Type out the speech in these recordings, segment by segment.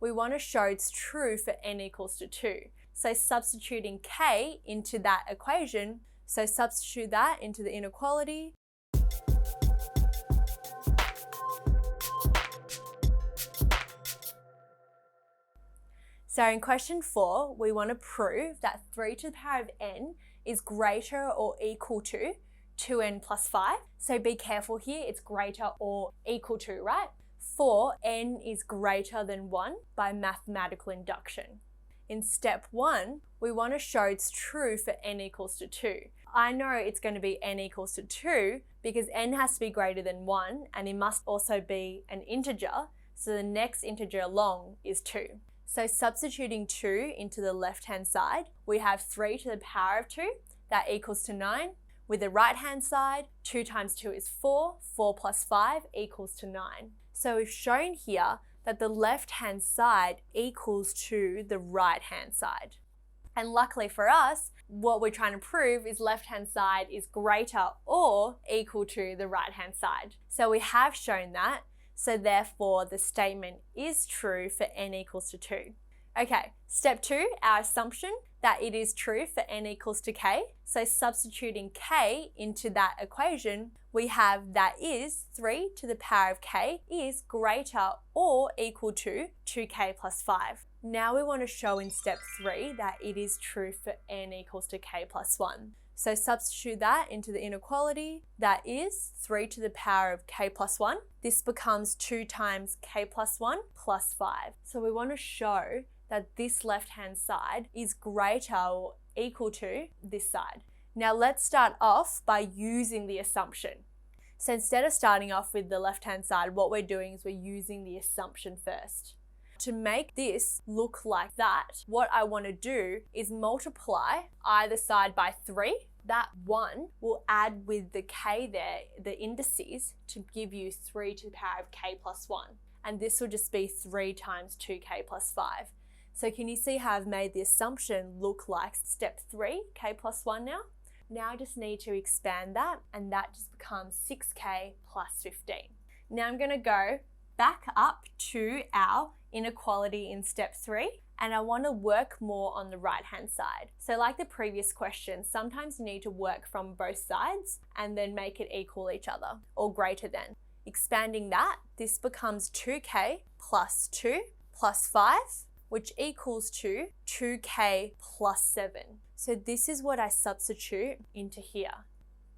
we want to show it's true for n equals to 2. So substituting k into that equation, so substitute that into the inequality. So in question 4, we want to prove that 3 to the power of n is greater or equal to 2n plus 5. So be careful here, it's greater or equal to, right? For n is greater than 1 by mathematical induction. In step 1, we want to show it's true for n equals to 2. I know it's going to be n equals to 2 because n has to be greater than 1 and it must also be an integer, so the next integer along is 2. So substituting 2 into the left-hand side, we have 3 to the power of 2, that equals to 9. With the right-hand side, 2 times 2 is 4, 4 plus 5 equals to 9. So we've shown here that the left-hand side equals to the right-hand side. And luckily for us, what we're trying to prove is left-hand side is greater or equal to the right-hand side. So we have shown that. So therefore, the statement is true for n equals to 2. Okay, step 2, our assumption that it is true for n equals to k. So substituting k into that equation, we have that is 3 to the power of k is greater or equal to 2k plus 5. Now we want to show in step 3 that it is true for n equals to k plus 1. So substitute that into the inequality, that is 3 to the power of k plus 1. This becomes 2 times k plus 1 plus 5. So we want to show that this left-hand side is greater or equal to this side. Now let's start off by using the assumption. So instead of starting off with the left-hand side, what we're doing is we're using the assumption first. To make this look like that, what I want to do is multiply either side by 3. That 1 will add with the k there, the indices, to give you 3 to the power of k plus 1. And this will just be 3 times 2k plus 5. So can you see how I've made the assumption look like step 3, k plus 1 now? Now I just need to expand that, and that just becomes 6k plus 15. Now I'm going to go back up to our inequality in step 3, and I want to work more on the right-hand side. So like the previous question, sometimes you need to work from both sides and then make it equal each other or greater than. Expanding that, this becomes 2k plus 2 plus 5, which equals to 2k plus 7. So this is what I substitute into here.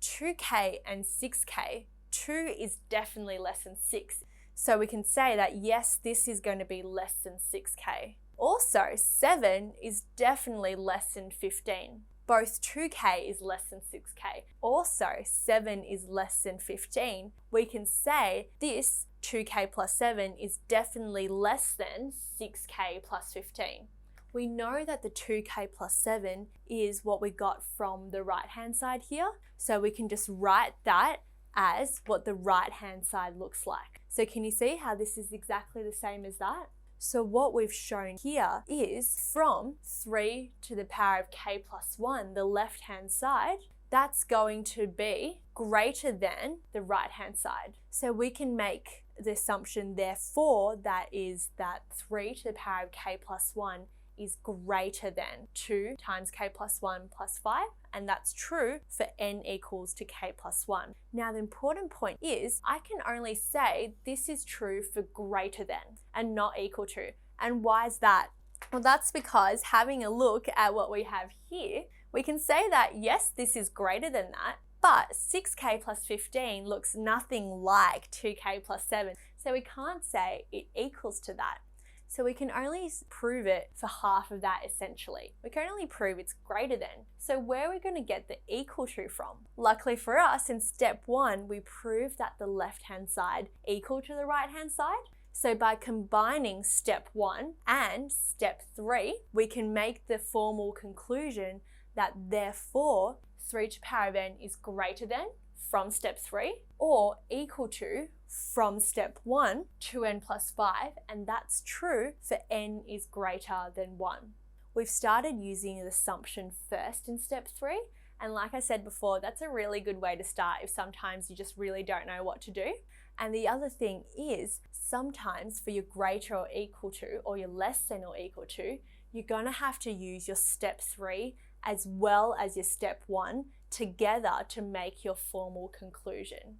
2k and 6k, 2 is definitely less than 6. So we can say that yes, this is going to be less than 6k. Also, 7 is definitely less than 15. Both 2k is less than 6k. Also, 7 is less than 15. We can say this 2k plus 7 is definitely less than 6k plus 15. We know that the 2k plus 7 is what we got from the right-hand side here. So we can just write that as what the right-hand side looks like. So can you see how this is exactly the same as that? So what we've shown here is from 3 to the power of k plus 1, the left-hand side, that's going to be greater than the right-hand side. So we can make the assumption, therefore, that is that 3 to the power of k plus 1 is greater than 2 times k plus 1 plus 5, and that's true for n equals to k plus 1. Now the important point is I can only say this is true for greater than and not equal to. And why is that? Well, that's because having a look at what we have here, we can say that yes, this is greater than that, but 6k plus 15 looks nothing like 2k plus 7, so we can't say it equals to that. So we can only prove it for half of that essentially. We can only prove it's greater than. So where are we going to get the equal to from? Luckily for us, in step 1, we proved that the left-hand side equal to the right-hand side. So by combining step 1 and step 3, we can make the formal conclusion that therefore 3 to the power of n is greater than from step 3 or equal to from step 1 2n plus 5, and that's true for n is greater than 1. We've started using an assumption first in step 3, and like I said before, that's a really good way to start if sometimes you just really don't know what to do. And the other thing is, sometimes for your greater or equal to, or your less than or equal to, you're going to have to use your step 3 as well as your step 1 together to make your formal conclusion.